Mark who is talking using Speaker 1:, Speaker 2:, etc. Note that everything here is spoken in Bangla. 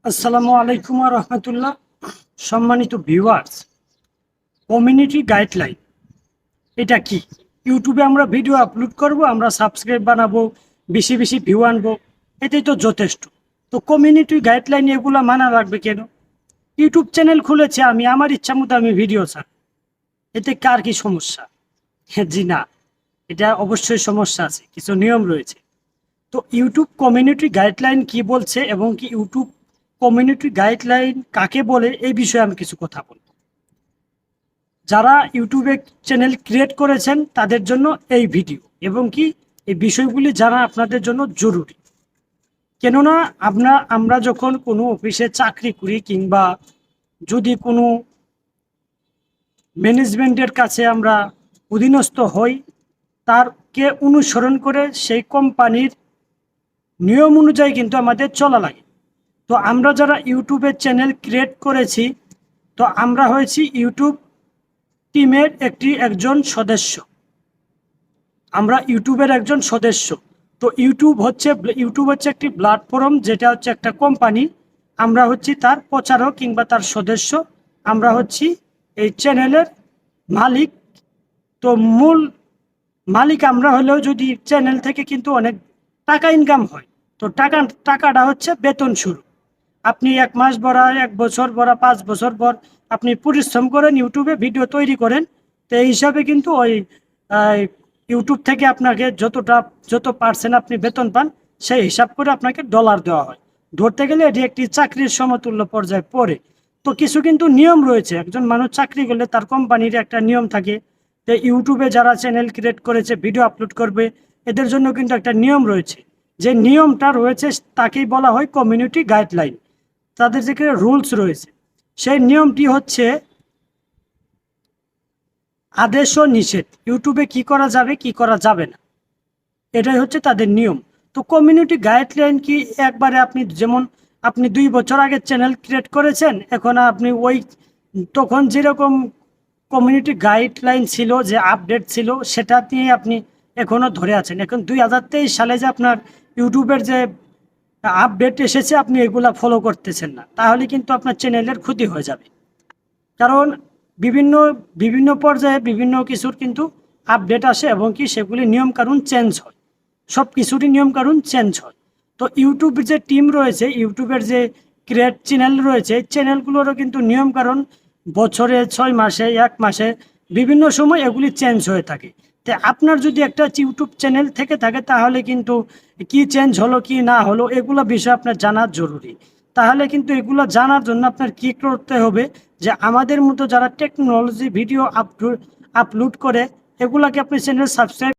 Speaker 1: আসসালামু আলাইকুম ওয়া রাহমাতুল্লাহ। সম্মানিত ভিউয়ার্স, কমিউনিটি গাইডলাইন এটা কি? ইউটিউবে আমরা ভিডিও আপলোড করব, আমরা সাবস্ক্রাইব বানাবো, বেশি বেশি ভিউ আনবো, এটাই তো যথেষ্ট। তো কমিউনিটি গাইডলাইন এগুলো মানা রাখবে কেন? ইউটিউব চ্যানেল খুলেছে, আমি আমার ইচ্ছা মতো আমি ভিডিও ছাড়, এতে কার কি সমস্যা? জি না, এটা অবশ্যই সমস্যা আছে, কিছু নিয়ম রয়েছে। তো ইউটিউব কমিউনিটি গাইডলাইন কি বলছে এবং কি ইউটিউব কমিউনিটি গাইডলাইন কাকে বলে, এই বিষয়ে আমি কিছু কথা বলবো। যারা ইউটিউবে চ্যানেল ক্রিয়েট করেছেন তাদের জন্য এই ভিডিও, এবং কি এই বিষয়গুলি জানা আপনাদের জন্য জরুরি। কেননা আমরা যখন কোনো অফিসে চাকরি করি কিংবা যদি কোনো ম্যানেজমেন্টের কাছে আমরা অধীনস্থ হই, তারকে অনুসরণ করে সেই কোম্পানির নিয়ম অনুযায়ী কিন্তু আমাদের চলা লাগে। তো আমরা যারা ইউটিউবে চ্যানেল ক্রিয়েট করেছি, তো আমরা হয়েছি ইউটিউব টিমের একজন সদস্য, আমরা ইউটিউবের একজন সদস্য। তো ইউটিউব হচ্ছে একটি প্ল্যাটফর্ম, যেটা হচ্ছে একটা কোম্পানি। আমরা হচ্ছি তার প্রচারক কিংবা তার সদস্য, আমরা হচ্ছি এই চ্যানেলের মালিক। তো মূল মালিক আমরা হলেও যদি চ্যানেল থেকে কিন্তু অনেক টাকা ইনকাম হয়, তো টাকাটা হচ্ছে বেতন শুরু। আপনি 1 মাস ভরা, 1 বছর ভরা, 5 বছর পর আপনি পরিশ্রম করেন, ইউটিউবে ভিডিও তৈরি করেন, তো এই হিসাবে কিন্তু ওই ইউটিউব থেকে আপনাকে যত পার্সেন্ট আপনি বেতন পান, সেই হিসাব করে আপনাকে ডলার দেওয়া হয়। ধরতে গেলে এটি একটি চাকরির সমতুল্য পর্যায়ে পড়ে। তো কিছু কিন্তু নিয়ম রয়েছে, একজন মানুষ চাকরি করলে তার কোম্পানির একটা নিয়ম থাকে। তো ইউটিউবে যারা চ্যানেল ক্রিয়েট করেছে, ভিডিও আপলোড করবে, এদের জন্য কিন্তু একটা নিয়ম রয়েছে। যে নিয়মটা রয়েছে তাকেই বলা হয় কমিউনিটি গাইডলাইন। তাদের যেখানে রুলস রয়েছে, সেই নিয়মটি হচ্ছে আদেশ ও নিষেধ। ইউটিউবে কি করা যাবে, কি করা যাবে না, এটাই হচ্ছে তাদের নিয়ম। তো কমিউনিটি গাইডলাইন কি, একবারে আপনি যেমন আপনি 2 বছর আগে চ্যানেল ক্রিয়েট করেছেন, এখন আপনি তখন যেরকম কমিউনিটি গাইডলাইন ছিল, যে আপডেট ছিল, সেটা দিয়ে আপনি এখনো ধরে আছেন। এখন 2023 সালে যে আপনার ইউটিউবের যে আপডেট এসেছে, আপনি এগুলা ফলো করতেছেন না, তাহলে কিন্তু আপনার চ্যানেলের ক্ষতি হয়ে যাবে। কারণ বিভিন্ন বিভিন্ন পর্যায়ে বিভিন্ন কিছুর কিন্তু আপডেট আসে, এবং কি সেগুলি নিয়মকানুন চেঞ্জ হয়, সব কিছুরই নিয়মকানুন চেঞ্জ হয়। তো ইউটিউবের যে টিম রয়েছে, ইউটিউবের যে ক্রিয়েট চ্যানেল রয়েছে, চ্যানেলগুলোরও কিন্তু নিয়মকানুন বছরে, 6 মাসে, 1 মাসে, বিভিন্ন সময় এগুলি চেঞ্জ হয়ে থাকে। তো আপনার যদি একটা ইউটিউব চ্যানেল থেকে থাকে, তাহলে কিন্তু কি চেঞ্জ হলো কি না হলো এগুলো বিষয় আপনার জানা জরুরি। তাহলে কিন্তু এগুলো জানার জন্য আপনার কি করতে হবে, যে আমাদের মতো যারা টেকনোলজি ভিডিও আপলোড করে, এগুলাকে আপনি চ্যানেল সাবস্ক্রাইব